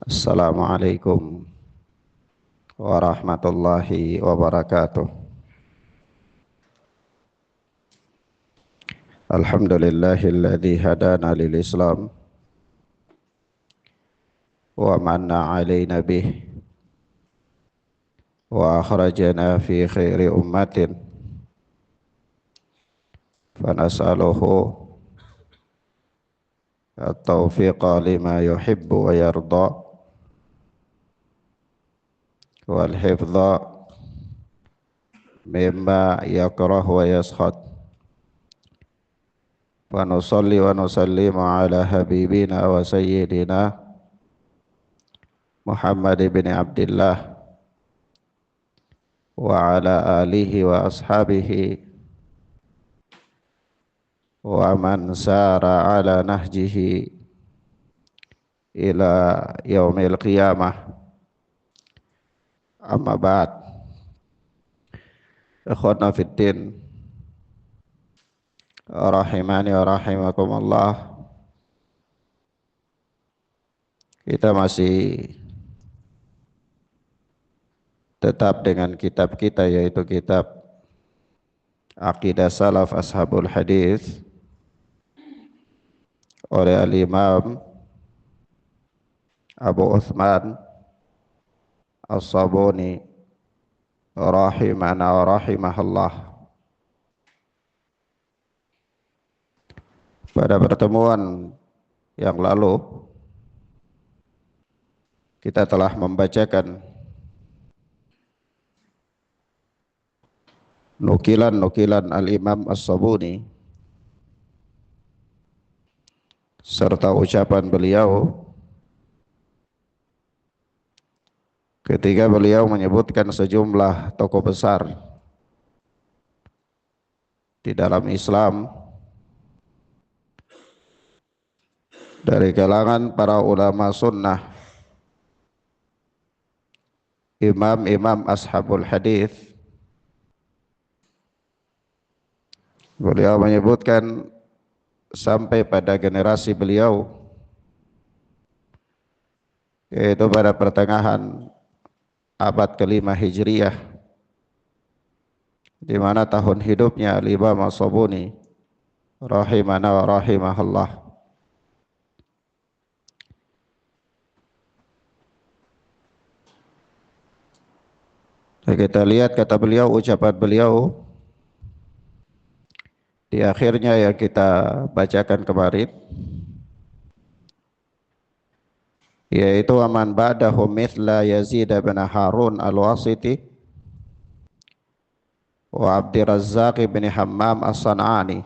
Assalamualaikum warahmatullahi wabarakatuh. Alhamdulillahilladzi hadana lil Islam wa manna alaina bih wa akhrajana fi khairi ummatin fa nas'aluhu at-taufiqa lima yuhibbu wa yarda wal hifdha mimma yakrah wa yaskhad wa nusalli wa nusallimu ala habibina wa sayyidina Muhammad ibn Abdullah wa ala alihi wa ashabihi wa man sara ala nahjihi ila yaumil qiyamah. Amma ba'd. Ikhwana fiddin rahimani wa rahimakumullah. Kita masih tetap dengan kitab kita, yaitu kitab Aqidah Salaf Ashabul Hadis oleh Al-Imam Abu Uthman As-Sabuni rahimana wa rahimahullah. Pada pertemuan yang lalu kita telah membacakan nukilan-nukilan Al-Imam As-Sabuni serta ucapan beliau ketika beliau menyebutkan sejumlah tokoh besar di dalam Islam dari kalangan para ulama sunnah, imam-imam ashabul hadis. Beliau menyebutkan sampai pada generasi beliau, yaitu pada pertengahan abad ke-5 Hijriyah, di mana tahun hidupnya Al-Imam As-Sabuni rahimana wa rahimahullah. Kita lihat kata beliau, ucapan beliau di akhirnya yang kita bacakan kemarin, yaitu aman ba'dahu mithla Yazid bin Harun al-Wasiti wa Abdi Razzaq bin Hammam as-San'ani,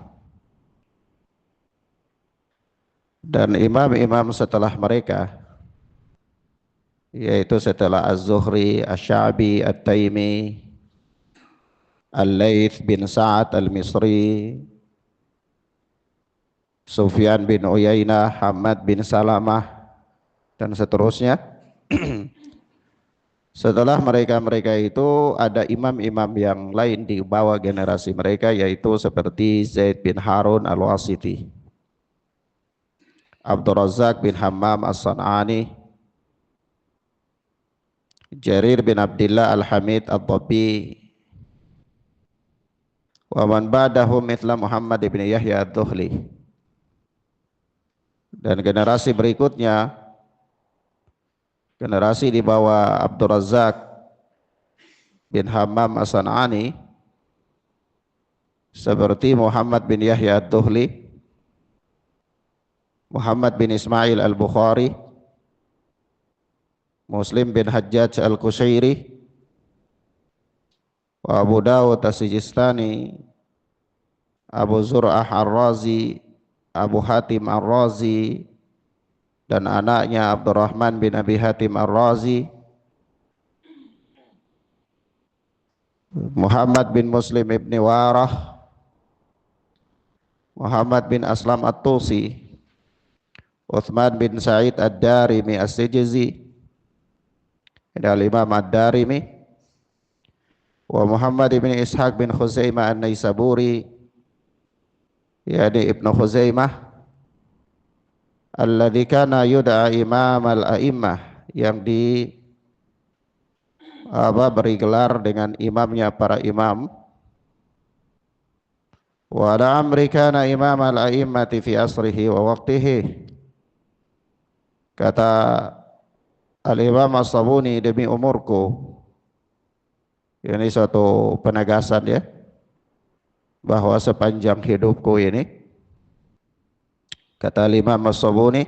dan imam-imam setelah mereka, yaitu setelah Az-Zuhri, Asy-Sya'bi, At-Taimi, Al-Laits bin Sa'ad al-Misri, Sufyan bin Uyainah, Hamad bin Salamah, dan seterusnya. Setelah mereka-mereka itu ada imam-imam yang lain di bawah generasi mereka, yaitu seperti Zaid bin Harun al-Wasiti, Abdul Razzaq bin Hammam as-San'ani, Jarir bin Abdullah al-Hamid al-Dabbi, wa man ba'dahum mithla Muhammad bin Yahya ad-Dhuhli. Dan generasi berikutnya, generasi di bawah Abdul Razzaq bin Hammam as-San'ani, seperti Muhammad bin Yahya ad-Dhuhli, Muhammad bin Ismail al-Bukhari, Muslim bin Hajjaj al-Qushairi, wa Abu Dawud as-Sijistani, Abu Zur'ah ar-Razi, Abu Hatim ar-Razi, dan anaknya Abdurrahman bin Abi Hatim ar-Razi, Muhammad bin Muslim ibn Warah, Muhammad bin Aslam at-Tusi, Uthman bin Sa'id ad-Darimi as-Sijizi, dan Imam ad-Darimi, wa Muhammad bin Ishaq bin Khuzaimah an-Naisaburi, yakni Ibnu Khuzaimah, alladzi kana yud'a imam al-a'immah, yang beri gelar dengan imamnya para imam. Wa la'amri kana imam al-a'immati fi asrihi wa waqtihi. Kata Al-Imam As-Sabuni, demi umurku, ini suatu penegasan ya, bahwa sepanjang hidupku ini, kata Al-Imam As-Sabuni,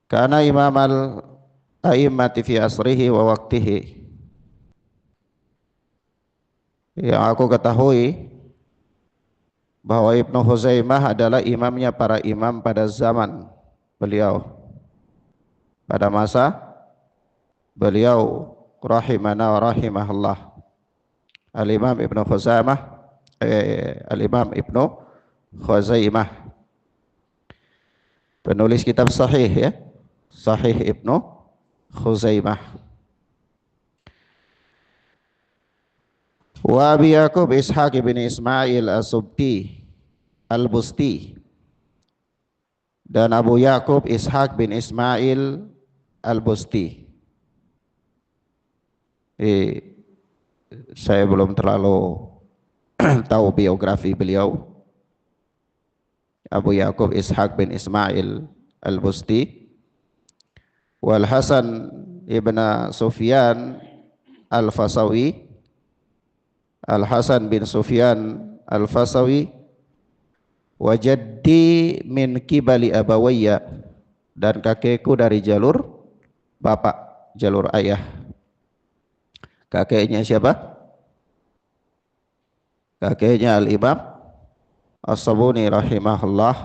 kana imam al-a'immati fi asrihi wa waqtihi. Yang aku ketahui bahwa Ibnu Huzaimah adalah imamnya para imam pada zaman beliau, pada masa beliau rahimana wa rahimahullah. Al-Imam Ibnu Huzaimah, Al-Imam Ibnu Huzaimah, penulis kitab sahih ya, Sahih Ibnu Huzaimah. Wa Abi Yaqub Ishaq bin Ismail As-Subti Al-Busti, dan Abu Yaqub Ishaq bin Ismail Al-Busti. Saya belum terlalu tahu biografi beliau. Abu Yaqub Ishaq bin Ismail Al-Busti. Wal Hasan ibn Sufyan Al-Fasawi, Al-Hasan bin Sufyan Al-Fasawi. Wa jaddi min kibali abawayya, dan kakekku dari jalur bapak, jalur ayah. Kakeknya siapa? Kakeknya Al-Imam As-Sabuni rahimahullah,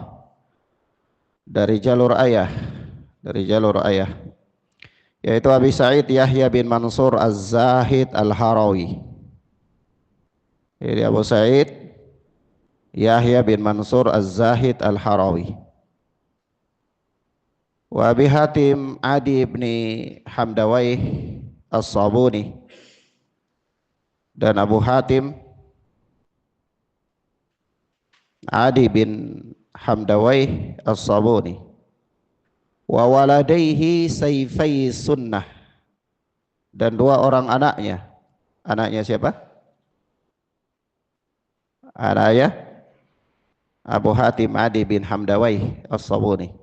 dari jalur ayah, yaitu Abi Sa'id Yahya bin Mansur Az-Zahid Al-Harawi. Jadi Abu Sa'id Yahya bin Mansur Az-Zahid Al-Harawi. Wa Abi Hatim Adi bin Hamdawayh As-Sabuni, dan Abu Hatim Adi bin Hamdawayh As-Sabuni. Wa waladaihi sayfai sunnah, dan dua orang anaknya. Anaknya siapa? Anaknya Abu Hatim Adi bin Hamdawayh As-Sabuni.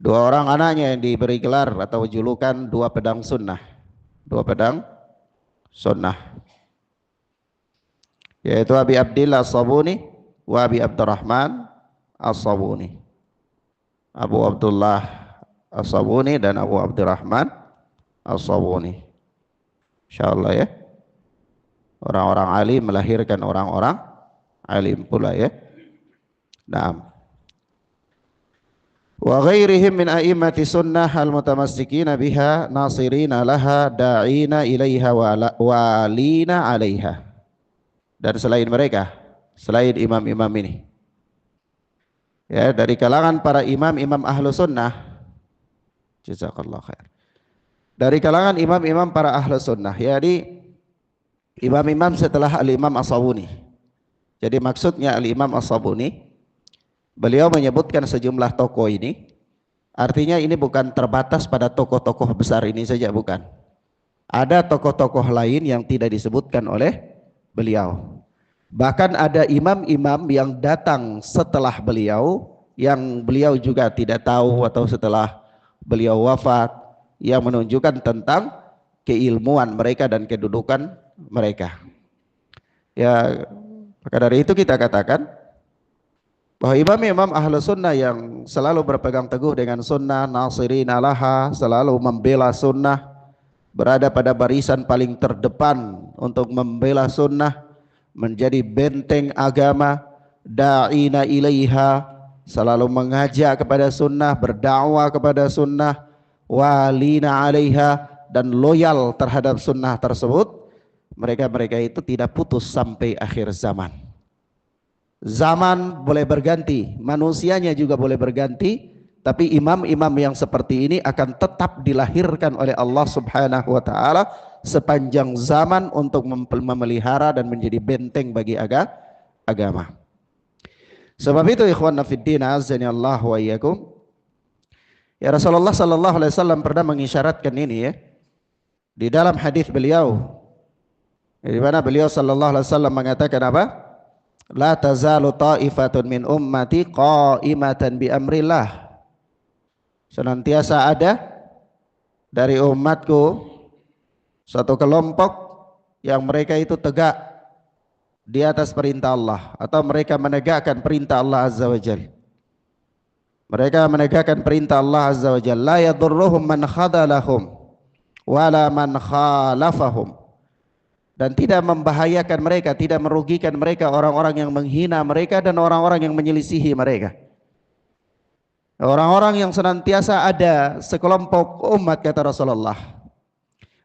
Dua orang anaknya yang diberi gelar atau julukan dua pedang sunnah. Dua pedang sunnah, yaitu Abi Abdillah As-Sabuni wa Abi Abdurrahman As-Sabuni. Abu Abdullah As-Sabuni dan Abu Abdurrahman As-Sabuni. Insyaallah ya, orang-orang alim melahirkan orang-orang alim pula ya. Naam. Wa ghairihim min a'immati sunnah al-mutamassikina biha nasirina laha da'ina ilaiha walina 'alaiha. Dan selain mereka, selain imam-imam ini, ya, dari kalangan para imam-imam ahlu sunnah, jazakallah khair, dari kalangan imam-imam para ahlu sunnah, jadi imam-imam setelah al-Imam As-Sabuni. Jadi maksudnya al-Imam As-Sabuni, beliau menyebutkan sejumlah tokoh ini, artinya ini bukan terbatas pada tokoh-tokoh besar ini saja, bukan. Ada tokoh-tokoh lain yang tidak disebutkan oleh beliau. Bahkan ada imam-imam yang datang setelah beliau, yang beliau juga tidak tahu, atau setelah beliau wafat, yang menunjukkan tentang keilmuan mereka dan kedudukan mereka. Ya, maka dari itu kita katakan bahwa imam-imam ahlu sunnah yang selalu berpegang teguh dengan sunnah, nasirina laha, selalu membela sunnah, berada pada barisan paling terdepan untuk membela sunnah, menjadi benteng agama, da'ina ilaiha, selalu mengajak kepada sunnah, berdakwah kepada sunnah, walina 'alaiha, dan loyal terhadap sunnah tersebut. Mereka-mereka itu tidak putus sampai akhir zaman. Zaman boleh berganti, manusianya juga boleh berganti, tapi imam-imam yang seperti ini akan tetap dilahirkan oleh Allah Subhanahu wa ta'ala sepanjang zaman untuk memelihara dan menjadi benteng bagi agama. Sebab itu ikhwan fiddin azani Allah wa iyyakum, Ya, Rasulullah sallallahu alaihi wasallam pernah mengisyaratkan ini ya. Di dalam hadis beliau, di mana beliau sallallahu alaihi wasallam mengatakan apa? La tazalu ta'ifatun min ummati qa'imatan bi amrillah. Senantiasa ada dari umatku satu kelompok yang mereka itu tegak di atas perintah Allah, atau mereka menegakkan perintah Allah azza wajalla. Mereka menegakkan perintah Allah azza wajalla. La yadurruhum man khadalahum wala man khalafahum. Dan tidak membahayakan mereka, tidak merugikan mereka orang-orang yang menghina mereka dan orang-orang yang menyelisihi mereka. Orang-orang yang senantiasa ada sekelompok umat, kata Rasulullah,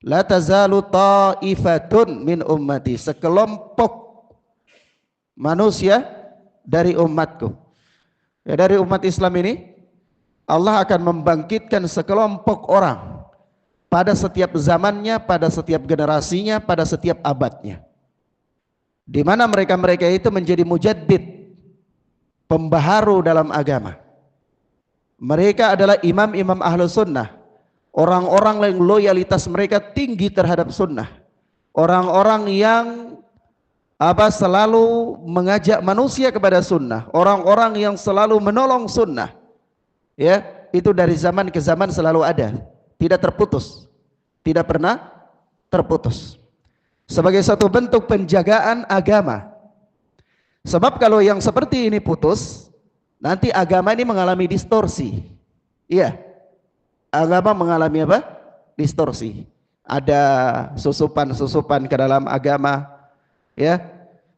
la tazalu ta'ifatun min ummati, sekelompok manusia dari umatku. Ya, dari umat Islam ini Allah akan membangkitkan sekelompok orang pada setiap zamannya, pada setiap generasinya, pada setiap abadnya, di mana mereka-mereka itu menjadi mujaddid, pembaharu dalam agama. Mereka adalah imam-imam ahlu sunnah, orang-orang yang loyalitas mereka tinggi terhadap sunnah, orang-orang yang selalu mengajak manusia kepada sunnah, orang-orang yang selalu menolong sunnah. Ya, itu dari zaman ke zaman selalu ada, tidak terputus, tidak pernah terputus, sebagai satu bentuk penjagaan agama. Sebab kalau yang seperti ini putus, nanti agama ini mengalami distorsi. Iya, agama mengalami apa? Distorsi. Ada susupan-susupan ke dalam agama, ya,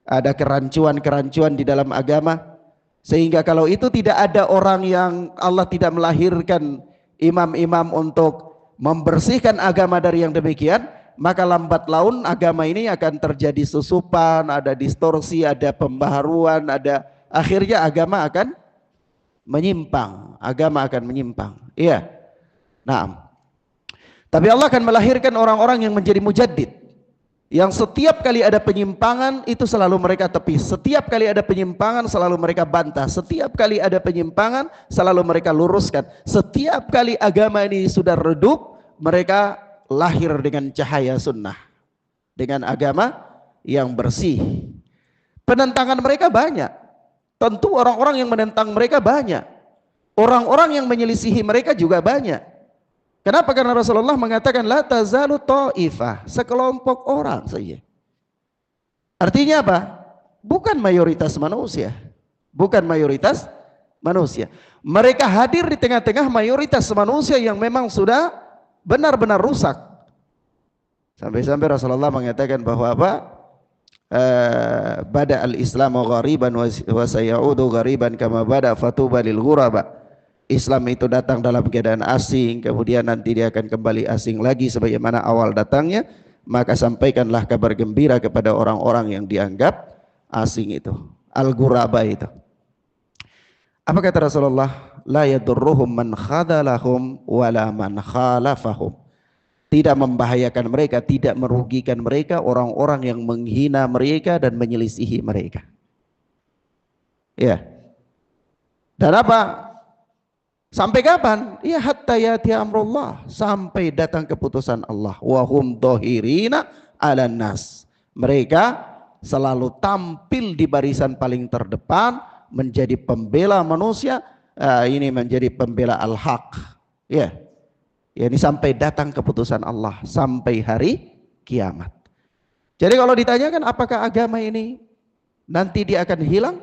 ada kerancuan-kerancuan di dalam agama, sehingga kalau itu tidak ada orang yang Allah tidak melahirkan imam-imam untuk membersihkan agama dari yang demikian, maka lambat laun agama ini akan terjadi susupan, ada distorsi, ada pembaharuan, akhirnya agama akan menyimpang, iya. Nah, tapi Allah akan melahirkan orang-orang yang menjadi mujaddid, yang setiap kali ada penyimpangan itu selalu mereka tepis, setiap kali ada penyimpangan selalu mereka bantah, setiap kali ada penyimpangan selalu mereka luruskan, setiap kali agama ini sudah redup, mereka lahir dengan cahaya sunnah, dengan agama yang bersih. Penentangan mereka banyak, tentu orang-orang yang menentang mereka banyak, orang-orang yang menyelisihi mereka juga banyak. Kenapa? Karena Rasulullah mengatakan la tazalu ta'ifah, sekelompok orang saja. Artinya apa? Bukan mayoritas manusia, bukan mayoritas manusia. Mereka hadir di tengah-tengah mayoritas manusia yang memang sudah benar-benar rusak. Sampai-sampai Rasulullah mengatakan bahwa apa? Bada al-islamu ghariban wa sayaudu ghariban kama bada fatuba lil ghuraba. Islam itu datang dalam keadaan asing, kemudian nanti dia akan kembali asing lagi sebagaimana awal datangnya. Maka sampaikanlah kabar gembira kepada orang-orang yang dianggap asing itu, al-ghuraba itu. Apa kata Rasulullah? La yadurruhum man khadalahum wala man khalafahum. Tidak membahayakan mereka, tidak merugikan mereka orang-orang yang menghina mereka dan menyelisihi mereka. Ya. Dan apa? Sampai kapan? Ya hatta yati amrullah, sampai datang keputusan Allah. Wa hum dhahirina 'alan nas. Mereka selalu tampil di barisan paling terdepan, menjadi pembela manusia, ini menjadi pembela al-haq. Ya. Ya, ini sampai datang keputusan Allah, sampai hari kiamat. Jadi kalau ditanyakan apakah agama ini nanti dia akan hilang?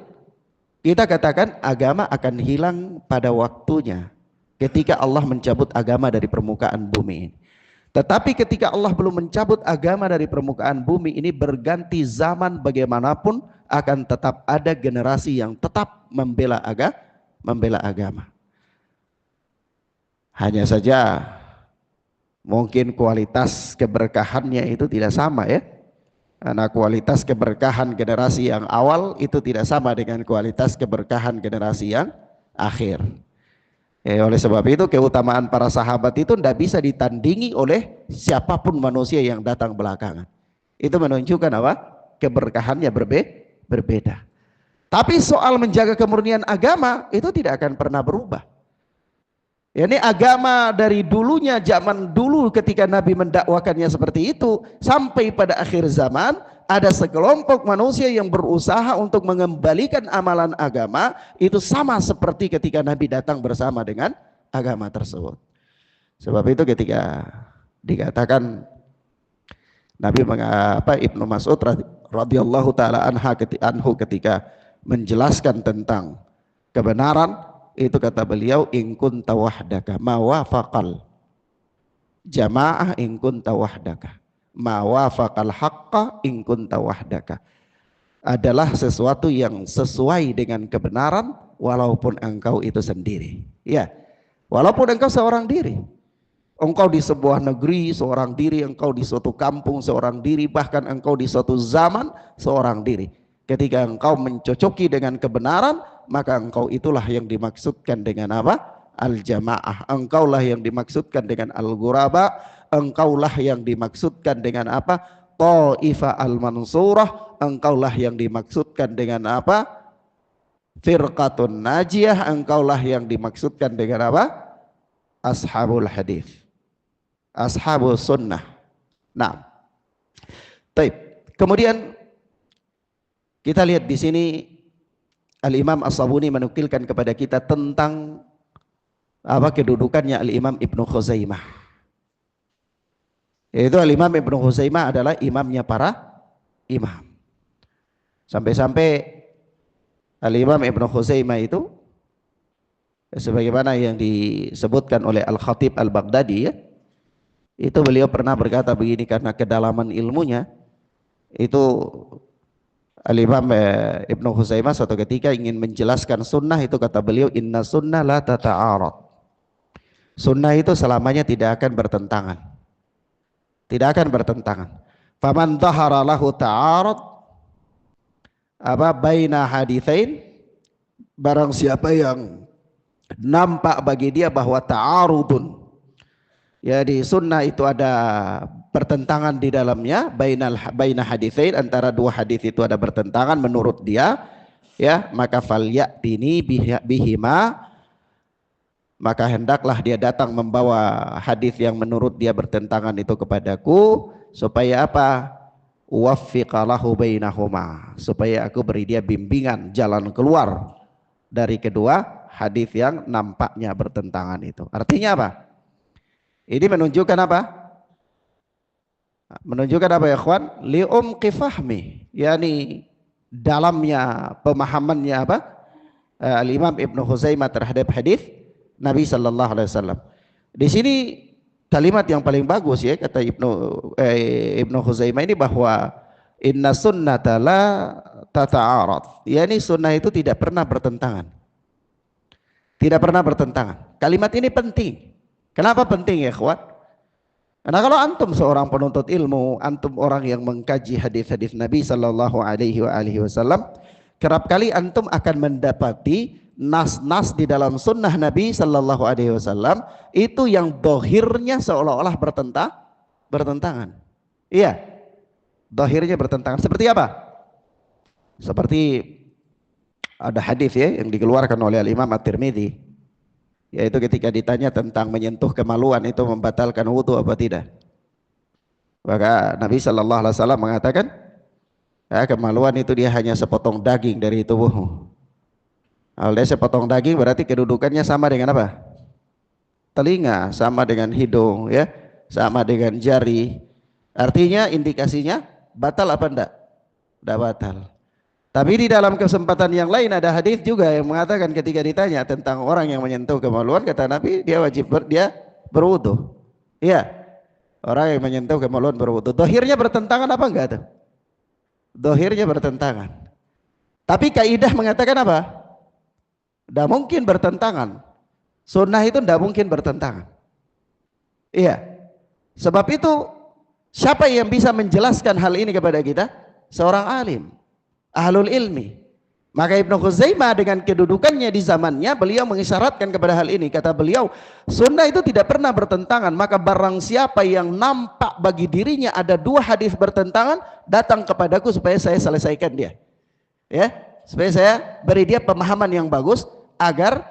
Kita katakan agama akan hilang pada waktunya, ketika Allah mencabut agama dari permukaan bumi ini. Tetapi ketika Allah belum mencabut agama dari permukaan bumi ini, berganti zaman bagaimanapun akan tetap ada generasi yang tetap membela agama. Hanya saja mungkin kualitas keberkahannya itu tidak sama ya. Karena kualitas keberkahan generasi yang awal itu tidak sama dengan kualitas keberkahan generasi yang akhir. Oleh sebab itu keutamaan para sahabat itu tidak bisa ditandingi oleh siapapun manusia yang datang belakangan. Itu menunjukkan apa? Keberkahannya berbeda. Tapi soal menjaga kemurnian agama itu tidak akan pernah berubah. Ya, ini agama dari dulunya, zaman dulu ketika Nabi mendakwakannya seperti itu, sampai pada akhir zaman ada sekelompok manusia yang berusaha untuk mengembalikan amalan agama itu sama seperti ketika Nabi datang bersama dengan agama tersebut. Sebab itu ketika dikatakan Nabi mengapa Ibnu Mas'ud radhiyallahu taala anhu ketika menjelaskan tentang kebenaran, itu kata beliau, in kunta wahdaka ma wafaqal jamaah in kunta wahdaka ma wafaqal haqqa in kunta wahdaka, adalah sesuatu yang sesuai dengan kebenaran walaupun engkau itu sendiri. Ya, walaupun engkau seorang diri, engkau di sebuah negeri seorang diri, engkau di suatu kampung seorang diri, bahkan engkau di suatu zaman seorang diri. Ketika engkau mencocoki dengan kebenaran, maka engkau itulah yang dimaksudkan dengan apa? Al-jamaah. Engkaulah yang dimaksudkan dengan al-ghuraba. Engkaulah yang dimaksudkan dengan apa? Ta'ifa al-mansurah. Engkaulah yang dimaksudkan dengan apa? Firqatun najiyah. Engkaulah yang dimaksudkan dengan apa? Ashabul hadis, ashabul sunnah. Nah, baik. Kemudian kita lihat di sini Al-Imam As-Sabuni menukilkan kepada kita tentang apa kedudukannya Al-Imam Ibnu Khuzaimah. Yaitu Al-Imam Ibnu Khuzaimah adalah imamnya para imam. Sampai-sampai Al-Imam Ibnu Khuzaimah itu sebagaimana yang disebutkan oleh Al-Khatib Al-Baghdadi, ya, itu beliau pernah berkata begini, karena kedalaman ilmunya itu Al-Imam Ibnu Khuzaimah suatu ketika ingin menjelaskan sunnah, itu kata beliau, inna sunnah la tata'arad. Sunnah itu selamanya tidak akan bertentangan, tidak akan bertentangan. Faman dhahara lahu ta'arad apa baina haditsain, barang siapa yang nampak bagi dia bahwa ta'arudun, ya di sunnah itu ada pertentangan di dalamnya, baina haditsain, antara dua hadis itu ada bertentangan menurut dia, ya, maka falyatini bihima, maka hendaklah dia datang membawa hadis yang menurut dia bertentangan itu kepadaku, supaya apa? Uwaffiqa lahu bainahuma, supaya aku beri dia bimbingan jalan keluar dari kedua hadis yang nampaknya bertentangan itu. Artinya apa? Ini menunjukkan apa? Menunjukkan apa ya ikhwan? Li'umqi fahmi, yakni dalamnya pemahamannya apa? Al-Imam Ibnu Khuzaimah terhadap hadis Nabi sallallahu alaihi wasallam. Di sini kalimat yang paling bagus, ya, kata Ibnu Khuzaimah ini, bahwa inna sunnata la tata'arad. Yani sunnah itu tidak pernah bertentangan. Tidak pernah bertentangan. Kalimat ini penting. Kenapa penting ya ikhwan? Karena kalau antum seorang penuntut ilmu, antum orang yang mengkaji hadis-hadis Nabi sallallahu alaihi wasallam, kerap kali antum akan mendapati nas-nas di dalam sunnah Nabi sallallahu alaihi wasallam itu yang dohirnya seolah-olah bertentangan. Iya, dohirnya bertentangan. Seperti apa? Seperti ada hadis, ya, yang dikeluarkan oleh Al-Imam At-Tirmidzi, yaitu ketika ditanya tentang menyentuh kemaluan itu membatalkan wudu apa tidak, maka Nabi sallallahu alaihi wasallam mengatakan, ya, kemaluan itu dia hanya sepotong daging dari tubuhmu. Kalau dia sepotong daging berarti kedudukannya sama dengan apa? Telinga, sama dengan hidung, ya, sama dengan jari. Artinya indikasinya batal apa enggak? Enggak batal. Tapi di dalam kesempatan yang lain ada hadis juga yang mengatakan ketika ditanya tentang orang yang menyentuh kemaluan, kata Nabi, dia wajib dia berwudu. Iya, orang yang menyentuh kemaluan berwudu. Dohirnya bertentangan apa enggak tuh? Dohirnya bertentangan. Tapi kaidah mengatakan apa? Tidak mungkin bertentangan. Sunnah itu tidak mungkin bertentangan. Iya. Sebab itu siapa yang bisa menjelaskan hal ini kepada kita? Seorang alim, ahlul ilmi. Maka Ibnu Khuzaimah dengan kedudukannya di zamannya, beliau mengisyaratkan kepada hal ini. Kata beliau, sunnah itu tidak pernah bertentangan. Maka barang siapa yang nampak bagi dirinya ada dua hadis bertentangan, datang kepadaku supaya saya selesaikan dia, ya, supaya saya beri dia pemahaman yang bagus agar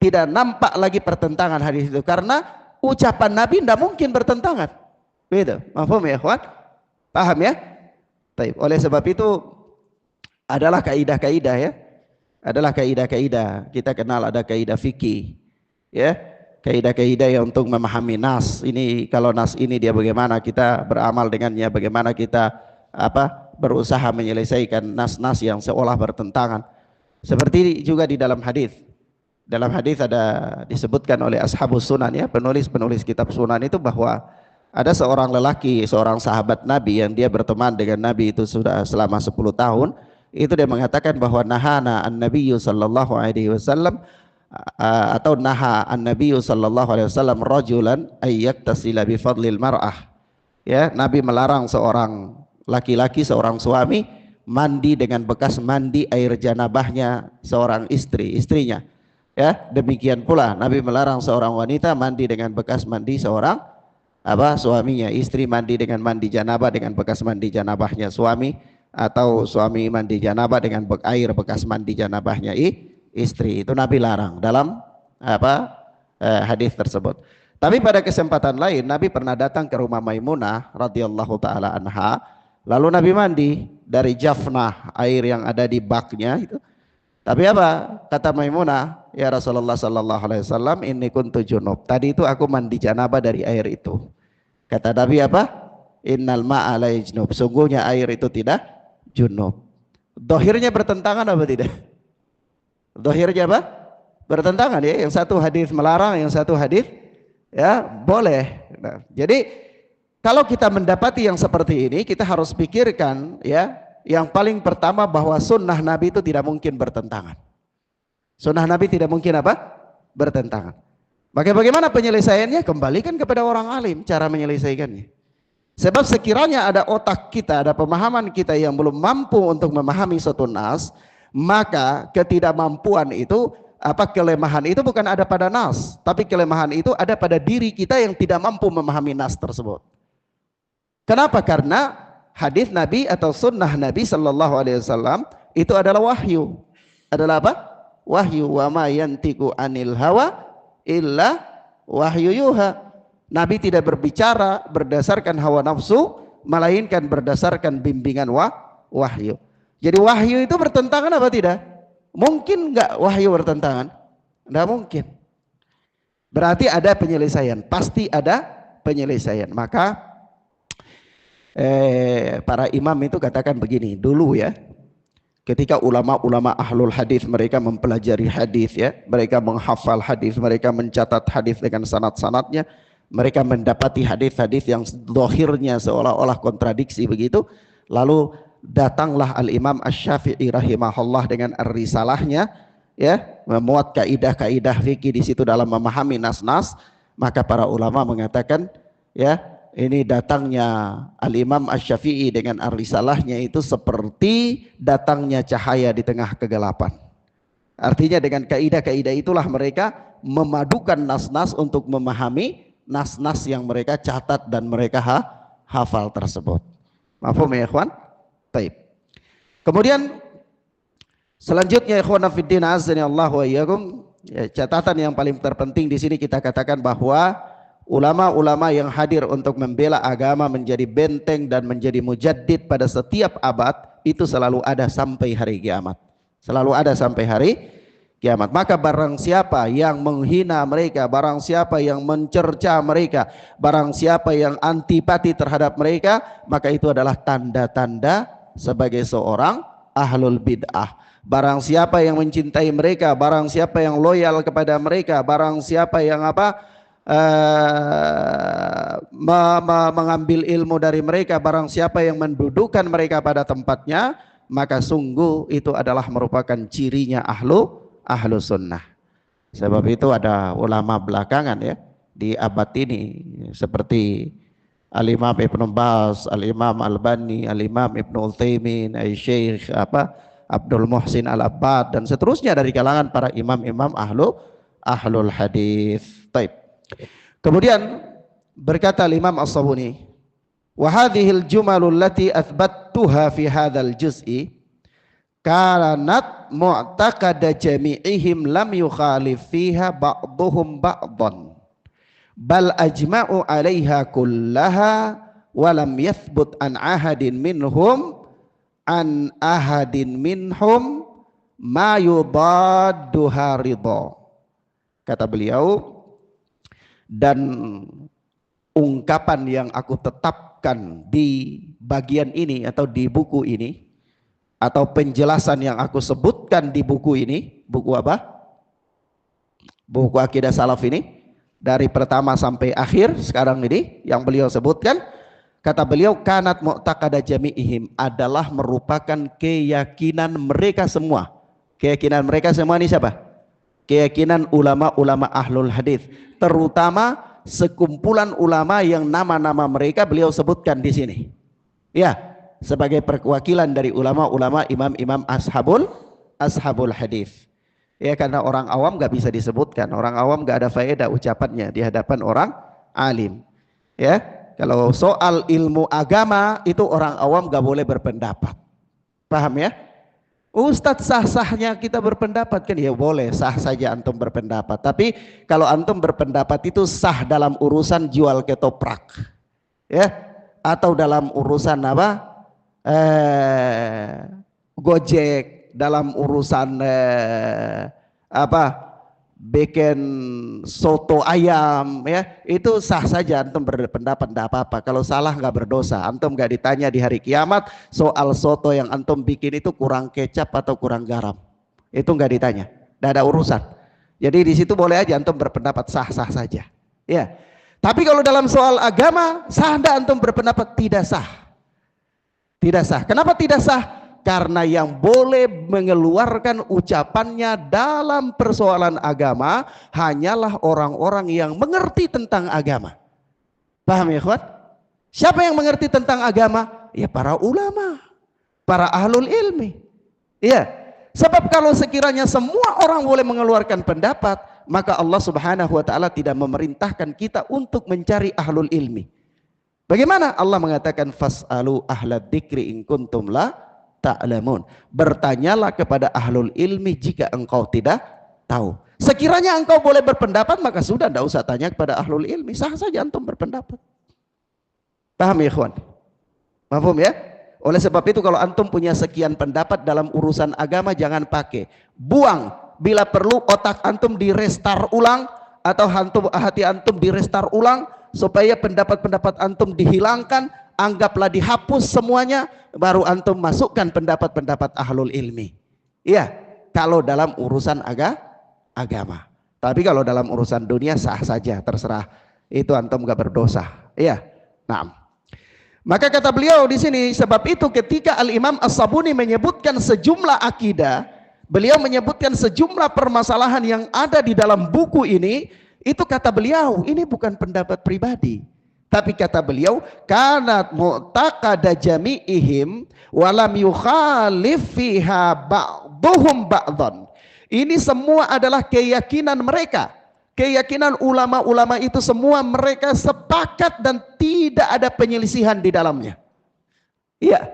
tidak nampak lagi pertentangan hadis itu, karena ucapan Nabi tidak mungkin bertentangan. Begitu, paham ya ikhwan? Paham ya? Taib. Oleh sebab itu adalah kaidah-kaidah ya, adalah kaidah-kaidah. Kita kenal ada kaidah fikih, ya, kaidah-kaidah yang untuk memahami nas. Ini kalau nas ini dia bagaimana kita beramal dengannya, bagaimana kita berusaha menyelesaikan nas-nas yang seolah bertentangan. Seperti juga di dalam hadis. Dalam hadis ada disebutkan oleh ashabus sunan ya, penulis kitab sunan itu, bahwa ada seorang lelaki, seorang sahabat Nabi yang dia berteman dengan Nabi itu sudah selama 10 tahun. Itu dia mengatakan bahwa nahana an-nabiyyu sallallahu alaihi wasallam, atau naha an-nabiyyu sallallahu alaihi wasallam rajulan ayyaktasila bi fadlil mar'ah. Ya, Nabi melarang seorang laki-laki, seorang suami mandi dengan bekas mandi air janabahnya seorang istrinya. Ya, demikian pula Nabi melarang seorang wanita mandi dengan bekas mandi seorang suaminya. Istri mandi dengan mandi janabah dengan bekas mandi janabahnya suami, atau suami mandi janabah dengan air bekas mandi janabahnya istri. Itu Nabi larang dalam hadis tersebut. Tapi pada kesempatan lain Nabi pernah datang ke rumah Maimunah radhiyallahu taala anha, lalu Nabi mandi dari jafnah, air yang ada di baknya itu. Tapi kata Maimunah, ya Rasulullah sallallahu alaihi wasallam, inni kuntu junub. Tadi itu aku mandi janabah dari air itu. Kata Nabi innal ma'a la yajnub. Sungguhnya air itu tidak junub. Dohirnya bertentangan apa tidak? Dohirnya bertentangan ya. Yang satu hadis melarang, yang satu hadis ya boleh. Nah, jadi kalau kita mendapati yang seperti ini, kita harus pikirkan ya, yang paling pertama bahwa sunnah Nabi itu tidak mungkin bertentangan. Sunnah Nabi tidak mungkin bertentangan. Maka bagaimana penyelesaiannya? Kembalikan kepada orang alim cara menyelesaikannya. Sebab sekiranya ada otak kita, ada pemahaman kita yang belum mampu untuk memahami suatu nas, maka ketidakmampuan itu, kelemahan itu bukan ada pada nas, tapi kelemahan itu ada pada diri kita yang tidak mampu memahami nas tersebut. Kenapa? Karena hadis Nabi atau sunnah Nabi sallallahu alaihi wasallam itu adalah wahyu. Adalah wahyu. Wa ma yantiqu anil hawa illa wahyu yuha. Nabi tidak berbicara berdasarkan hawa nafsu, melainkan berdasarkan bimbingan wahyu. Jadi wahyu itu bertentangan apa tidak? Mungkin enggak wahyu bertentangan? Enggak mungkin. Berarti ada penyelesaian, pasti ada penyelesaian. Maka para imam itu katakan begini dulu ya, ketika ulama-ulama ahlul hadis mereka mempelajari hadis ya, mereka menghafal hadis, mereka mencatat hadis dengan sanad-sanadnya, mereka mendapati hadis-hadis yang zahirnya seolah-olah kontradiksi begitu, lalu datanglah al-Imam Asy-Syafi'i rahimahullah dengan ar-risalahnya ya, memuat kaidah-kaidah fikih di situ dalam memahami nas-nas. Maka para ulama mengatakan ya, ini datangnya al-Imam Asy-Syafi'i dengan ar-risalahnya itu seperti datangnya cahaya di tengah kegelapan. Artinya dengan kaidah-kaidah itulah mereka memadukan nas-nas untuk memahami nas-nas yang mereka catat dan mereka hafal tersebut. Mafhum ya ikhwan? Baik. Kemudian selanjutnya ikhwan fiddin azza Allah wa iyyakum, catatan yang paling terpenting di sini kita katakan bahwa ulama-ulama yang hadir untuk membela agama, menjadi benteng dan menjadi mujaddid pada setiap abad itu selalu ada sampai hari kiamat. Selalu ada sampai hari kiamat. Maka barang siapa yang menghina mereka, barang siapa yang mencerca mereka, barang siapa yang antipati terhadap mereka, maka itu adalah tanda-tanda sebagai seorang ahlul bid'ah. Barang siapa yang mencintai mereka, barang siapa yang loyal kepada mereka, barang siapa yang mengambil ilmu dari mereka, barang siapa yang mendudukan mereka pada tempatnya, maka sungguh itu adalah merupakan cirinya ahlu sunnah. Sebab itu ada ulama belakangan ya di abad ini seperti Al-Imam Ibnu Baz, Al-Imam Al-Bani, Al-Imam Ibnu Utsaimin, Syekh Abdul Muhsin Al-Abbad dan seterusnya dari kalangan para imam-imam ahlul hadis. Baik. Kemudian berkata Imam As-Sabuni, wa hadhil jumalul lati athbattuha fi hadzal juz'i, kanat mu'taqada jami'ihim lam yukhalif fiha ba'duhum ba'dan bal ajma'u 'alaiha kullaha wa lam yathbut an ahadin minhum ma yudadduha ridha. Kata beliau, dan ungkapan yang aku tetapkan di bagian ini atau di buku ini atau penjelasan yang aku sebutkan di buku ini, buku apa? Buku Akidah Salaf ini, dari pertama sampai akhir sekarang ini yang beliau sebutkan, kata beliau, kanat mu'taqada jami'ihim, adalah merupakan keyakinan mereka semua. Keyakinan mereka semua ini siapa? Keyakinan ulama-ulama ahlul hadis, terutama sekumpulan ulama yang nama-nama mereka beliau sebutkan di sini. Ya, sebagai perwakilan dari ulama-ulama imam-imam ashabul hadis. Ya, karena orang awam nggak bisa disebutkan, orang awam nggak ada faedah ucapannya di hadapan orang alim. Ya, kalau soal ilmu agama itu orang awam nggak boleh berpendapat. Paham ya? Ustadz, sah-sahnya kita berpendapat kan? Ya boleh, sah saja antum berpendapat. Tapi kalau antum berpendapat itu sah dalam urusan jual ketoprak, ya, atau dalam urusan apa? Gojek, dalam urusan apa? Bikin soto ayam, ya, itu sah saja antum berpendapat, tidak apa-apa. Kalau salah nggak berdosa, antum nggak ditanya di hari kiamat soal soto yang antum bikin itu kurang kecap atau kurang garam, itu nggak ditanya, tidak ada urusan. Jadi di situ boleh aja antum berpendapat, sah-sah saja, ya. Tapi kalau dalam soal agama, sah ndak antum berpendapat? Tidak sah, tidak sah. Kenapa tidak sah? Karena yang boleh mengeluarkan ucapannya dalam persoalan agama hanyalah orang-orang yang mengerti tentang agama. Paham ya, ikhwan? Siapa yang mengerti tentang agama? Ya para ulama, para ahlul ilmi. Iya. Sebab kalau sekiranya semua orang boleh mengeluarkan pendapat, maka Allah Subhanahu wa taala tidak memerintahkan kita untuk mencari ahlul ilmi. Bagaimana? Allah mengatakan fas'alu ahlad dzikri in kuntum la ta'lamun. Bertanyalah kepada ahlul ilmi jika engkau tidak tahu. Sekiranya engkau boleh berpendapat, maka sudah, tidak usah tanya kepada ahlul ilmi, sah saja antum berpendapat. Paham ya ikhwan? Paham ya? Oleh sebab itu kalau antum punya sekian pendapat dalam urusan agama, jangan pakai, buang. Bila perlu otak antum direstar ulang, atau hati antum direstar ulang, supaya pendapat-pendapat antum dihilangkan, anggaplah dihapus semuanya, baru antum masukkan pendapat-pendapat ahlul ilmi. Iya, kalau dalam urusan agama. Tapi kalau dalam urusan dunia sah saja, terserah. Itu antum gak berdosa. Iya. Nah, maka kata beliau di sini, sebab itu ketika Al-Imam As-Sabuni menyebutkan sejumlah akidah, beliau menyebutkan sejumlah permasalahan yang ada di dalam buku ini, itu kata beliau, ini bukan pendapat pribadi. Tapi kata beliau, kanat mu'taqada jami'ihim walam yukhalif fiha ba'duhum ba'dhan. Ini semua adalah keyakinan mereka. Keyakinan ulama-ulama itu semua mereka sepakat dan tidak ada penyelisihan di dalamnya. Iya.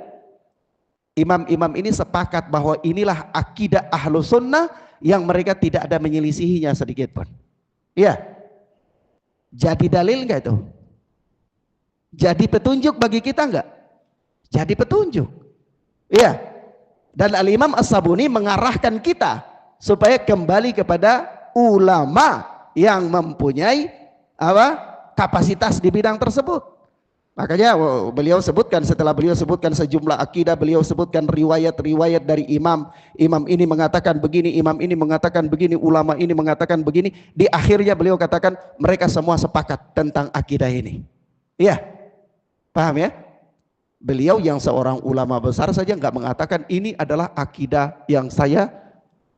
Imam-imam ini sepakat bahwa inilah akidah ahlu sunnah yang mereka tidak ada menyelisihinya sedikit pun. Iya. Jadi dalil enggak itu? Jadi petunjuk bagi kita enggak? Jadi petunjuk. Iya. Dan Al-Imam As-Sabuni mengarahkan kita supaya kembali kepada ulama yang mempunyai kapasitas di bidang tersebut. Makanya beliau sebutkan, setelah beliau sebutkan sejumlah akidah, beliau sebutkan riwayat-riwayat dari imam. Imam ini mengatakan begini, imam ini mengatakan begini, ulama ini mengatakan begini. Di akhirnya beliau katakan mereka semua sepakat tentang akidah ini. Iya. Paham ya? Beliau yang seorang ulama besar saja nggak mengatakan ini adalah akidah yang saya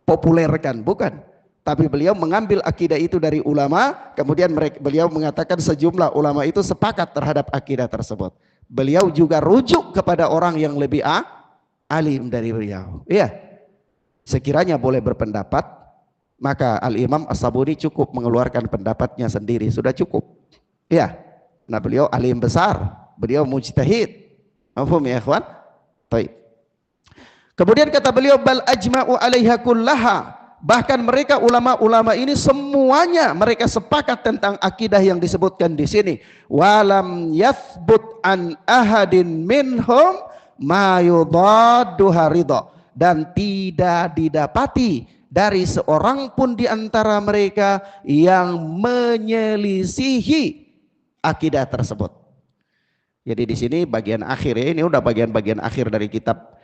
populerkan, bukan. Tapi beliau mengambil akidah itu dari ulama, kemudian beliau mengatakan sejumlah ulama itu sepakat terhadap akidah tersebut. Beliau juga rujuk kepada orang yang lebih alim dari beliau. Iya. Sekiranya boleh berpendapat, maka Al-Imam As-Sabuni cukup mengeluarkan pendapatnya sendiri, sudah cukup. Iya. Nah, beliau alim besar. Beliau mujtahid. Mafhum ya ikhwan? Baik. Kemudian kata beliau, bal ajma'u 'alaiha kullaha, bahkan mereka ulama-ulama ini semuanya mereka sepakat tentang akidah yang disebutkan di sini. Walam yathbut an ahadin minhum ma yudadduha ridha, dan tidak didapati dari seorang pun di antara mereka yang menyelisihi akidah tersebut. Jadi di sini bagian akhir ya, ini udah bagian-bagian akhir dari kitab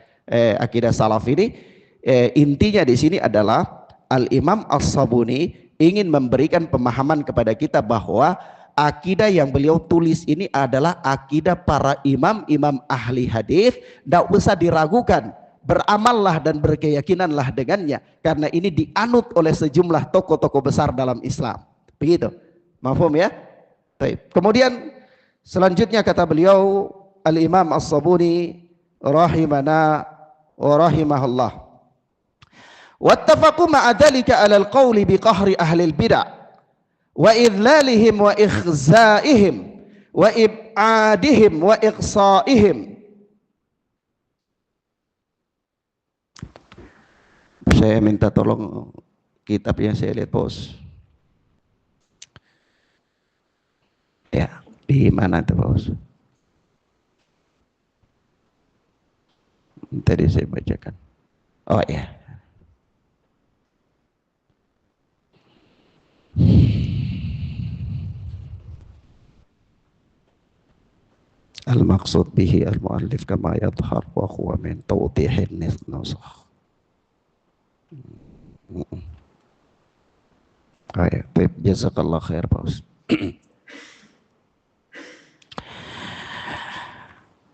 akidah salaf ini. Intinya di sini adalah Al-Imam As-Sabuni ingin memberikan pemahaman kepada kita bahwa akidah yang beliau tulis ini adalah akidah para imam-imam ahli hadis, tidak usah diragukan, beramallah dan berkeyakinanlah dengannya, karena ini dianut oleh sejumlah tokoh-tokoh besar dalam Islam. Begitu, mafhum ya? Baik. Kemudian selanjutnya kata beliau Al-Imam As-Sabuni rahimana wa rahimahullah, wattafaqu ma'a dhalika 'ala al-qawli bi qahri ahli al-bid'ah wa idlalihim wa ikhza'ihim wa ib'adihim wa iqsa'ihim. Saya minta tolong kitab yang saya lihat, bos. Ya, di mana tuh, bos? Tadi saya bacakan. Oh ya. Al-maqsud bihi al-muallif kama yadhhar wa huwa min tawdihin nusakh. Baik, jazakallah khair, bos.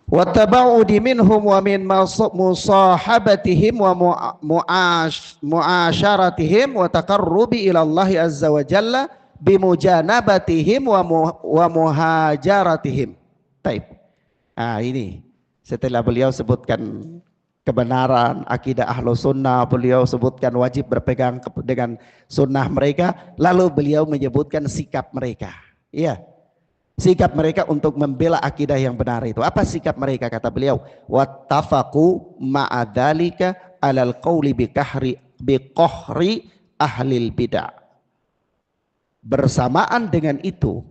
Wattaba'udi minhum wa min musahabatihim wa mu'asyaratihim wa taqarrubi ila Allah azza wa jalla bimujanabatihim wa muhajaratihim. Baik. Ini setelah beliau sebutkan kebenaran akidah ahlu sunnah, beliau sebutkan wajib berpegang dengan sunnah mereka, lalu beliau menyebutkan sikap mereka. Iya. Sikap mereka untuk membela akidah yang benar itu. Apa sikap mereka? Kata beliau, wattafaqu ma'adzalika 'alal qawli bi qahri ahlil bid'ah. Bersamaan dengan itu,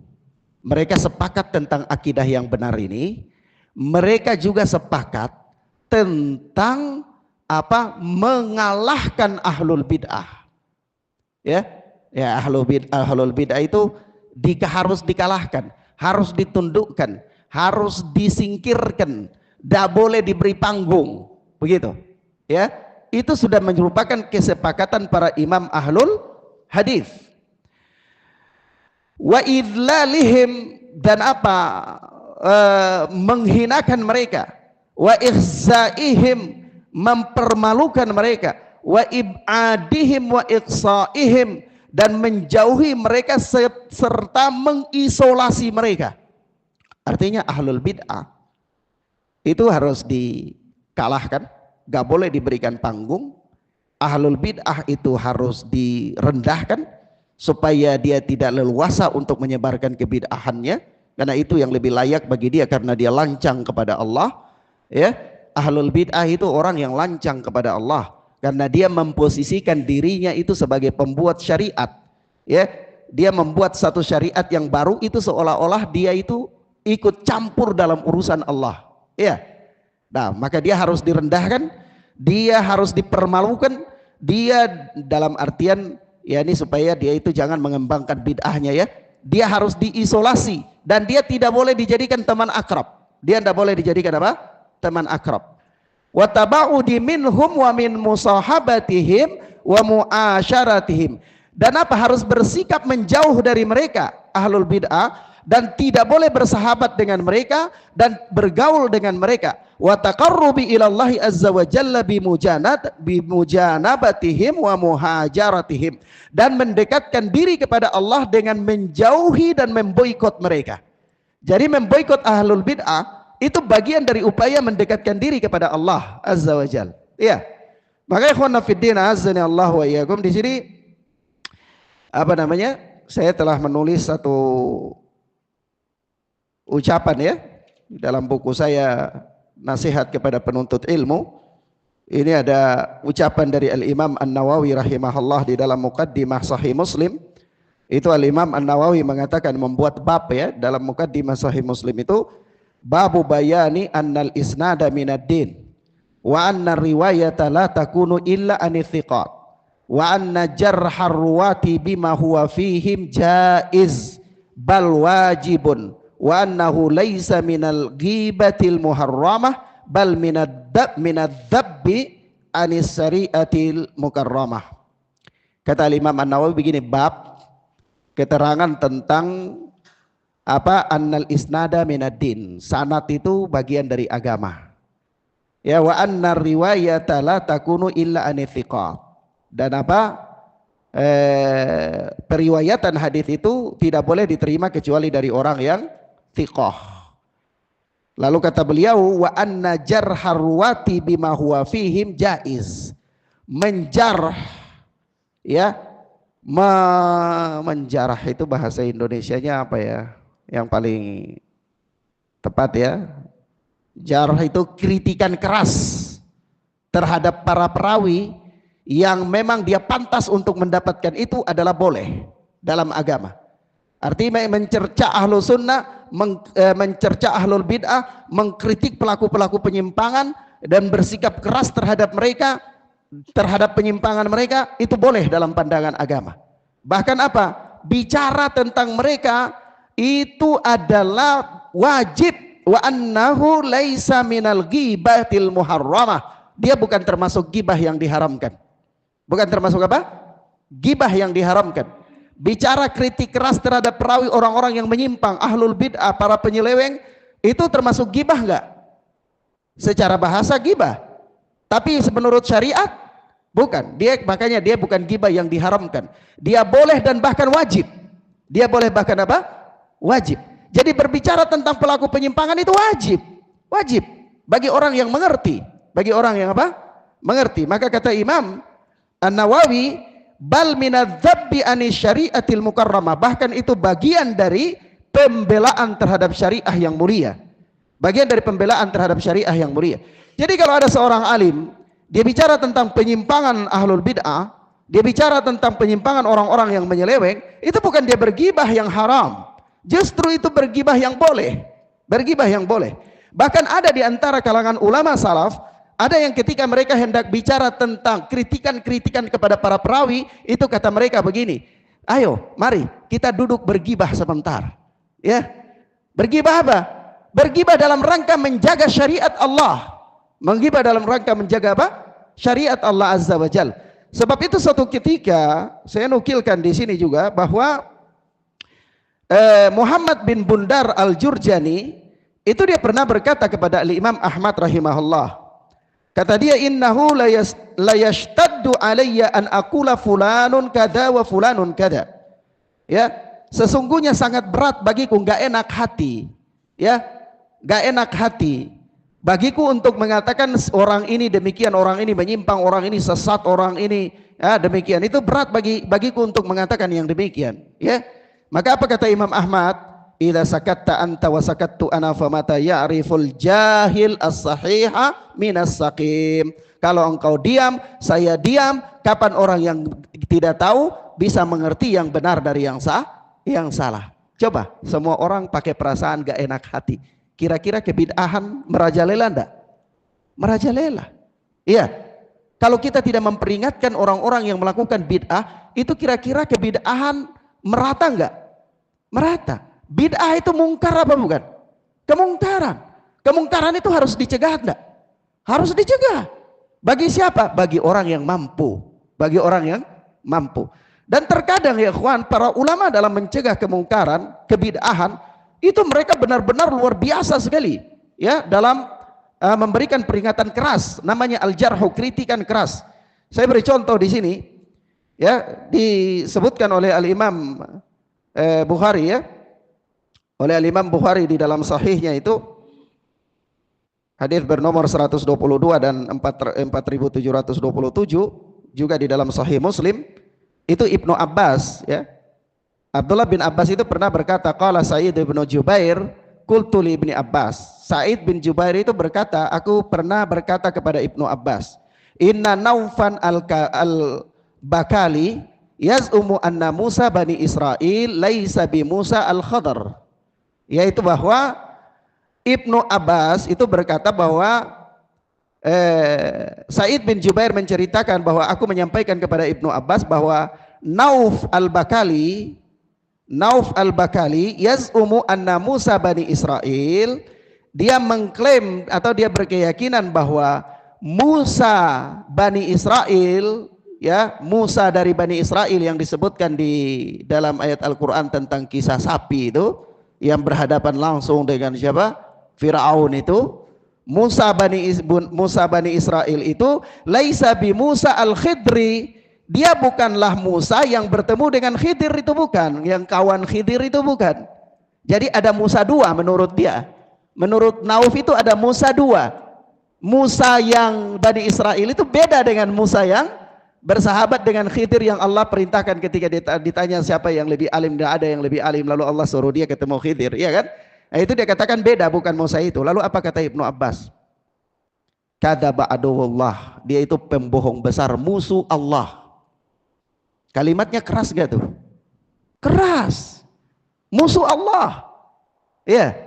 mereka sepakat tentang akidah yang benar ini. Mereka juga sepakat tentang mengalahkan ahlul bid'ah. Ya, ahlul bid'ah itu harus dikalahkan, harus ditundukkan, harus disingkirkan, tidak boleh diberi panggung, begitu. Ya, itu sudah merupakan kesepakatan para imam ahlul hadis. Wa idlalihim, dan menghinakan mereka, wa ikhzaihim, mempermalukan mereka, wa ib'adihim wa iqsa'ihim, dan menjauhi mereka serta mengisolasi mereka. Artinya ahlul bid'ah itu harus dikalahkan, gak boleh diberikan panggung. Ahlul bid'ah itu harus direndahkan supaya dia tidak leluasa untuk menyebarkan kebid'ahannya, karena itu yang lebih layak bagi dia karena dia lancang kepada Allah. Ya, ahlul bid'ah itu orang yang lancang kepada Allah karena dia memposisikan dirinya itu sebagai pembuat syariat. Ya, dia membuat satu syariat yang baru itu seolah-olah dia itu ikut campur dalam urusan Allah. Ya, nah maka dia harus direndahkan, dia harus dipermalukan, dia dalam artian ya ini supaya dia itu jangan mengembangkan bid'ahnya ya. Dia harus diisolasi dan dia tidak boleh dijadikan teman akrab. Dia tidak boleh dijadikan apa? Teman akrab. Wa taba'udi minhum wa min musahabatihim wa mu'asyaratihim. Dan harus bersikap menjauh dari mereka ahlul bid'ah dan tidak boleh bersahabat dengan mereka dan bergaul dengan mereka. Wa taqarrubi ila Allah azza wa jalla bimujanabatihim wa muhajaratihim, dan mendekatkan diri kepada Allah dengan menjauhi dan memboikot mereka. Jadi memboikot ahlul bid'ah itu bagian dari upaya mendekatkan diri kepada Allah azza wa jalla. Iya. Maka ikhwan fillah azza Allah wa iyyakum, di sini saya telah menulis satu ucapan ya dalam buku saya Nasihat kepada Penuntut Ilmu. Ini ada ucapan dari Al-Imam An-Nawawi rahimahullah di dalam Muqaddimah Sahih Muslim. Itu Al-Imam An-Nawawi mengatakan, membuat bab ya dalam Muqaddimah Sahih Muslim itu, babu bayani annal isnada minad din wa anna riwayata la takunu illa anithiqat wa anna jarhar ruwati bima huwa fihim jaiz bal wajibun wa annahu laysa minal ghibatil muharramah bal minadz-dzabbi anis syari'atil mukarramah. Kata Imam An-Nawawi begini, bab keterangan tentang apa, annal isnada minaddin, sanad itu bagian dari agama. Ya, wa anna riwayata la takunu illa anithiqat, dan apa, periwayatan hadis itu tidak boleh diterima kecuali dari orang yang thiqah. Lalu kata beliau, wa anna jarhar ruwati bima huwa fihim jaiz, menjarh ya, menjarah itu bahasa Indonesianya apa ya yang paling tepat ya, jarh itu kritikan keras terhadap para perawi yang memang dia pantas untuk mendapatkan itu adalah boleh dalam agama. Artinya mencerca ahlu sunnah, mencerca ahlul bid'ah, mengkritik pelaku-pelaku penyimpangan dan bersikap keras terhadap mereka, terhadap penyimpangan mereka, itu boleh dalam pandangan agama. Bahkan apa? Bicara tentang mereka itu adalah wajib, wa annahu laisa minal ghibatil muharramah. Dia bukan termasuk gibah yang diharamkan. Bukan termasuk apa? Gibah yang diharamkan. Bicara kritik keras terhadap perawi orang-orang yang menyimpang, ahlul bid'ah, para penyeleweng, itu termasuk gibah enggak? Secara bahasa gibah, tapi menurut syariat bukan. Makanya dia bukan gibah yang diharamkan. Dia boleh dan bahkan wajib. Dia boleh bahkan apa? Wajib. Jadi berbicara tentang pelaku penyimpangan itu wajib. Wajib bagi orang yang mengerti, bagi orang yang apa? Mengerti. Maka kata Imam An-Nawawi, bal minadz-dzabbi anis syari'atil mukarramah, bahkan itu bagian dari pembelaan terhadap syariah yang mulia. Bagian dari pembelaan terhadap syariah yang mulia. Jadi kalau ada seorang alim, dia bicara tentang penyimpangan ahlul bid'ah, dia bicara tentang penyimpangan orang-orang yang menyeleweng, itu bukan dia bergibah yang haram. Justru itu bergibah yang boleh. Bergibah yang boleh. Bahkan ada di antara kalangan ulama salaf, ada yang ketika mereka hendak bicara tentang kritikan-kritikan kepada para perawi, itu kata mereka begini, ayo mari kita duduk bergibah sebentar. Ya, bergibah apa? Bergibah dalam rangka menjaga syariat Allah. Menggibah dalam rangka menjaga apa? Syariat Allah Azza wa Jal. Sebab itu suatu ketika, saya nukilkan di sini juga bahwa Muhammad bin Bundar al-Jurjani, itu dia pernah berkata kepada Imam Ahmad rahimahullah. Kata dia, innahu la yashtaddu alayya an aqula fulanun kada wa fulanun kada. Ya, sesungguhnya sangat berat bagiku, enggak enak hati. Ya, enggak enak hati bagiku untuk mengatakan orang ini demikian, orang ini menyimpang, orang ini sesat, orang ini ya demikian. Itu berat bagiku untuk mengatakan yang demikian. Ya. Maka apa kata Imam Ahmad? Idza sakatta anta wa sakattu ana famata ya'riful jahil as-sahiha minas saqim. Kalau engkau diam, saya diam, kapan orang yang tidak tahu bisa mengerti yang benar dari yang salah. Coba semua orang pakai perasaan gak enak hati. Kira-kira kebid'ahan merajalela enggak? Merajalela. Iya. Kalau kita tidak memperingatkan orang-orang yang melakukan bid'ah, itu kira-kira kebid'ahan merata enggak? Merata. Bid'ah itu mungkar apa bukan? Kemungkaran. Kemungkaran itu harus dicegah enggak? Harus dicegah. Bagi siapa? Bagi orang yang mampu. Bagi orang yang mampu. Dan terkadang ya ikhwan, para ulama dalam mencegah kemungkaran, kebid'ahan, itu mereka benar-benar luar biasa sekali. Ya, dalam memberikan peringatan keras, namanya al-jarhu, kritikan keras. Saya beri contoh di sini. Ya, disebutkan oleh Al-Imam Bukhari ya. Oleh Al-Imam Bukhari di dalam sahihnya itu hadis bernomor 122 dan 4727, juga di dalam sahih Muslim, itu Ibnu Abbas ya. Abdullah bin Abbas itu pernah berkata, qala Sa'id bin Jubair qultu li Ibni Abbas. Sa'id bin Jubair itu berkata, aku pernah berkata kepada Ibnu Abbas, Inna Naufan al-Bakali yaz'umu anna Musa bani Israel laisa bi Musa al-Khadar. Yaitu bahwa Ibnu Abbas itu berkata bahwa Sa'id bin Jubair menceritakan bahwa aku menyampaikan kepada Ibnu Abbas bahwa Nauf al-Bakali yaz'umu anna Musa bani Israel, dia mengklaim atau dia berkeyakinan bahwa Musa Bani Israel, ya, Musa dari Bani Israel yang disebutkan di dalam ayat Al-Quran tentang kisah sapi itu yang berhadapan langsung dengan siapa? Fir'aun itu. Musa Bani Israel itu laisa bi Musa al-Khidri, dia bukanlah Musa yang bertemu dengan Khidir itu, bukan, yang kawan Khidir itu, bukan. Jadi ada Musa dua menurut dia. Menurut Nauf itu ada Musa dua. Musa yang Bani Israel itu beda dengan Musa yang bersahabat dengan Khidir yang Allah perintahkan ketika ditanya siapa yang lebih alim, dan ada yang lebih alim, lalu Allah suruh dia ketemu Khidir, iya kan? Nah, itu dia katakan beda, bukan Musa itu. Lalu apa kata Ibnu Abbas? Kadzaba aduwullah, dia itu pembohong besar, musuh Allah. Kalimatnya keras gak tuh? Keras. Musuh Allah. Ya.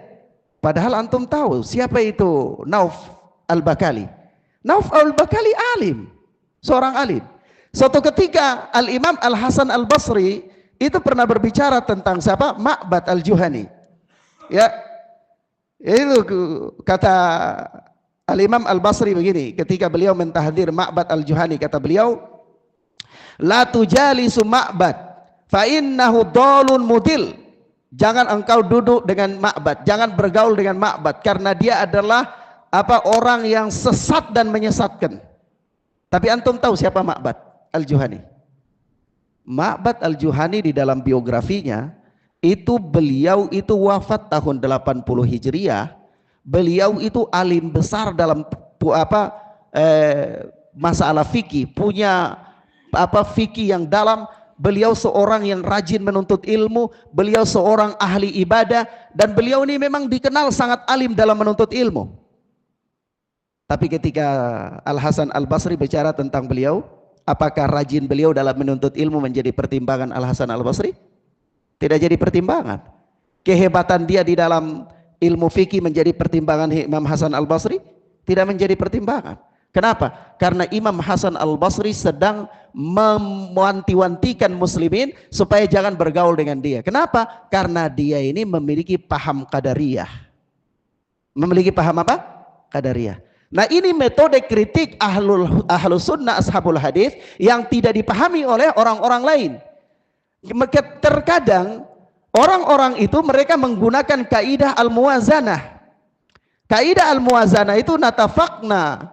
Padahal antum tahu siapa itu Nauf al-Bakali. Nauf al-Bakali alim, seorang alim. Suatu ketika Al-Imam Al-Hasan Al-Basri itu pernah berbicara tentang siapa? Ma'bad al-Juhani. Ya, itu kata Al-Imam Al-Basri begini, ketika beliau mentahdir Ma'bad al-Juhani, kata beliau, la tujalisu Ma'bad fa innahu dhalun mudil. Jangan engkau duduk dengan Ma'bad, jangan bergaul dengan Ma'bad, karena dia adalah orang yang sesat dan menyesatkan. Tapi antum tahu siapa Ma'bad al-Juhani? Ma'bad al-Juhani di dalam biografinya itu beliau itu wafat tahun 80 Hijriah. Beliau itu alim besar dalam masalah fikih, punya fikih yang dalam. Beliau seorang yang rajin menuntut ilmu, beliau seorang ahli ibadah, dan beliau ini memang dikenal sangat alim dalam menuntut ilmu. Tapi ketika Al-Hasan Al-Basri bicara tentang beliau, apakah rajin beliau dalam menuntut ilmu menjadi pertimbangan Al-Hasan Al-Basri? Tidak jadi pertimbangan. Kehebatan dia di dalam ilmu fikih menjadi pertimbangan Imam Hasan Al-Basri? Tidak menjadi pertimbangan. Kenapa? Karena Imam Hasan Al-Basri sedang mewanti-wantikan muslimin supaya jangan bergaul dengan dia. Kenapa? Karena dia ini memiliki paham qadariyah. Memiliki paham apa? Qadariyah. Nah, ini metode kritik ahlus sunnah ashabul hadis yang tidak dipahami oleh orang-orang lain. Terkadang orang-orang itu mereka menggunakan kaidah al-muwazanah. Kaidah al-muwazanah itu natafaqna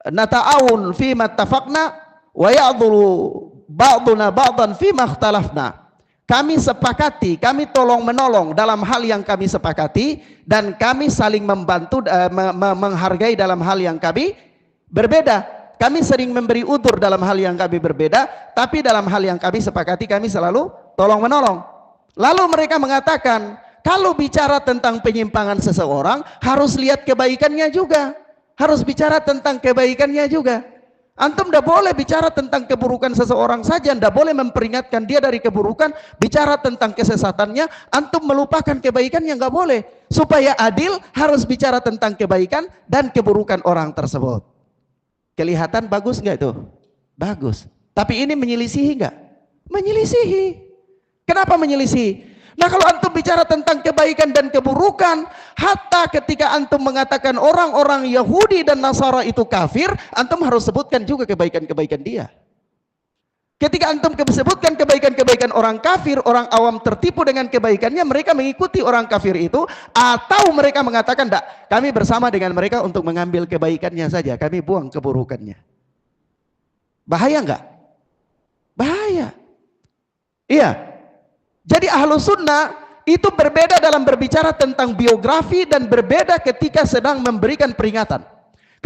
nata'awun fima tafaqna wa ya'dhuru ba'duna ba'dan fima ikhtalafna. Kami sepakati, kami tolong menolong dalam hal yang kami sepakati, dan kami saling membantu, menghargai dalam hal yang kami berbeda. Kami sering memberi udzur dalam hal yang kami berbeda, tapi dalam hal yang kami sepakati kami selalu tolong menolong. Lalu mereka mengatakan, kalau bicara tentang penyimpangan seseorang, harus lihat kebaikannya juga. Harus bicara tentang kebaikannya juga. Antum tidak boleh bicara tentang keburukan seseorang saja, tidak boleh memperingatkan dia dari keburukan, bicara tentang kesesatannya, antum melupakan kebaikannya, nggak boleh. Supaya adil, harus bicara tentang kebaikan dan keburukan orang tersebut. Kelihatan bagus nggak itu? Bagus. Tapi ini menyelisihi nggak? Menyelisihi. Kenapa menyelisihi? Nah, kalau antum bicara tentang kebaikan dan keburukan, hatta ketika antum mengatakan orang-orang Yahudi dan Nasara itu kafir, antum harus sebutkan juga kebaikan-kebaikan dia. Ketika antum sebutkan kebaikan-kebaikan orang kafir, orang awam tertipu dengan kebaikannya, mereka mengikuti orang kafir itu, atau mereka mengatakan, "Enggak, kami bersama dengan mereka untuk mengambil kebaikannya saja, kami buang keburukannya." Bahaya enggak? Bahaya. Iya. Jadi Ahlus Sunnah itu berbeda dalam berbicara tentang biografi dan berbeda ketika sedang memberikan peringatan.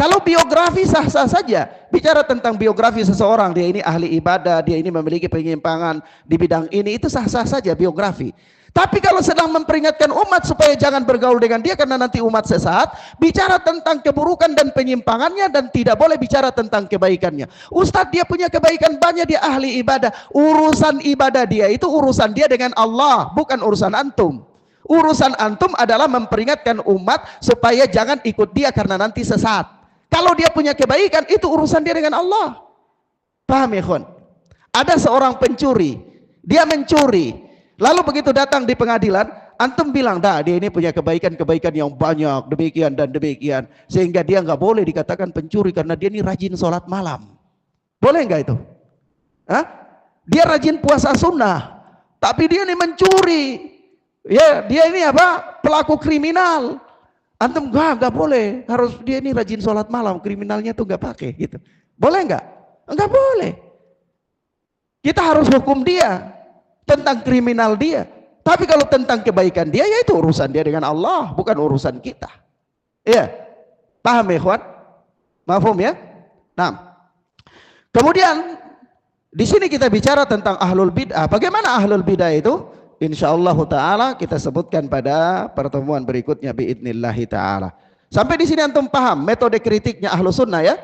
Kalau biografi sah-sah saja, bicara tentang biografi seseorang, dia ini ahli ibadah, dia ini memiliki penyimpangan di bidang ini, itu sah-sah saja biografi. Tapi kalau sedang memperingatkan umat supaya jangan bergaul dengan dia karena nanti umat sesat, bicara tentang keburukan dan penyimpangannya dan tidak boleh bicara tentang kebaikannya. Ustadz, dia punya kebaikan banyak, dia ahli ibadah. Urusan ibadah dia itu urusan dia dengan Allah, bukan urusan antum. Urusan antum adalah memperingatkan umat supaya jangan ikut dia karena nanti sesat. Kalau dia punya kebaikan, itu urusan dia dengan Allah. Paham ya, kawan? Ada seorang pencuri, dia mencuri, lalu begitu datang di pengadilan, antum bilang, dah dia ini punya kebaikan-kebaikan yang banyak, demikian dan demikian, sehingga dia nggak boleh dikatakan pencuri karena dia ini rajin sholat malam. Boleh nggak itu? Hah? Dia rajin puasa sunnah, tapi dia ini mencuri. Ya, dia ini apa? Pelaku kriminal. Antum nggak boleh, harus dia ini rajin sholat malam, kriminalnya tuh nggak pakai gitu. Boleh nggak? Nggak boleh. Kita harus hukum dia tentang kriminal dia. Tapi kalau tentang kebaikan dia, ya itu urusan dia dengan Allah, bukan urusan kita. Iya, paham ya, ikhwan? Mafhum ya? Nah, kemudian di sini kita bicara tentang ahlul bid'ah. Bagaimana ahlul bid'ah itu? Insyaallah taala kita sebutkan pada pertemuan berikutnya biidnillahi taala. Sampai di sini antum paham metode kritiknya ahlu sunnah ya.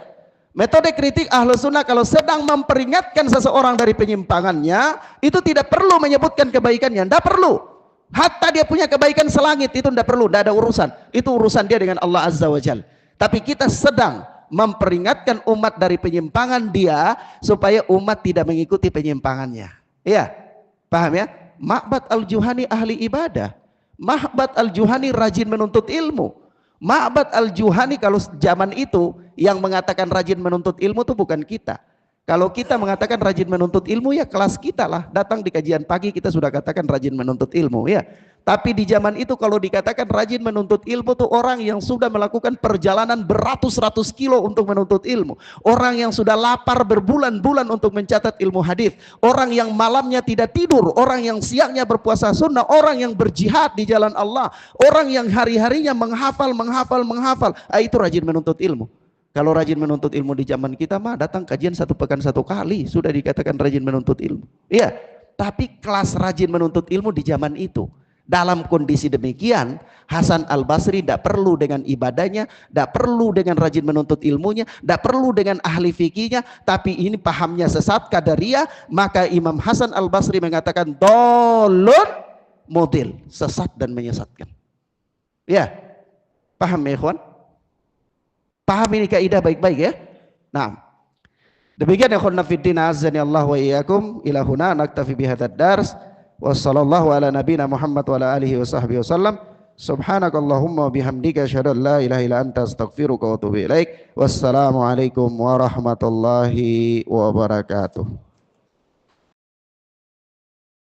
Metode kritik ahlu sunnah kalau sedang memperingatkan seseorang dari penyimpangannya, itu tidak perlu menyebutkan kebaikannya, tidak perlu. Hatta dia punya kebaikan selangit itu tidak perlu, tidak ada urusan. Itu urusan dia dengan Allah Azza wa Jalla. Tapi kita sedang memperingatkan umat dari penyimpangan dia supaya umat tidak mengikuti penyimpangannya. Iya, paham ya? Ma'bad al-Juhani ahli ibadah. Ma'bad al-Juhani rajin menuntut ilmu. Ma'bad al-Juhani kalau zaman itu yang mengatakan rajin menuntut ilmu itu bukan kita. Kalau kita mengatakan rajin menuntut ilmu, ya kelas kita lah. Datang di kajian pagi kita sudah katakan rajin menuntut ilmu ya. Tapi di zaman itu kalau dikatakan rajin menuntut ilmu tuh orang yang sudah melakukan perjalanan beratus-ratus kilo untuk menuntut ilmu. Orang yang sudah lapar berbulan-bulan untuk mencatat ilmu hadis. Orang yang malamnya tidak tidur, orang yang siangnya berpuasa sunnah, orang yang berjihad di jalan Allah, orang yang hari-harinya menghafal. Itu rajin menuntut ilmu. Kalau rajin menuntut ilmu di zaman kita mah datang kajian 1 pekan 1 kali sudah dikatakan rajin menuntut ilmu. Iya, tapi kelas rajin menuntut ilmu di zaman itu. Dalam kondisi demikian, Hasan Al-Basri tidak perlu dengan ibadahnya, tidak perlu dengan rajin menuntut ilmunya, tidak perlu dengan ahli fikihnya, tapi ini pahamnya sesat qadariyah, maka Imam Hasan Al-Basri mengatakan dolun mudil, sesat dan menyesatkan. Ya, paham ya ikhwan? Paham ini kaidah baik-baik ya. Nah, demikian ya khonna fiddin azani Allah wa iyyakum ila huna naktafi bihadzal dars wa sallallahu ala nabina Muhammad wa ala alihi wa sahbihi wasallam. Subhanakallahumma wa bihamdika asyhadu an la ilaha illa anta astaghfiruka wa atubu ilaik. Wassalamu alaikum warahmatullahi wabarakatuh.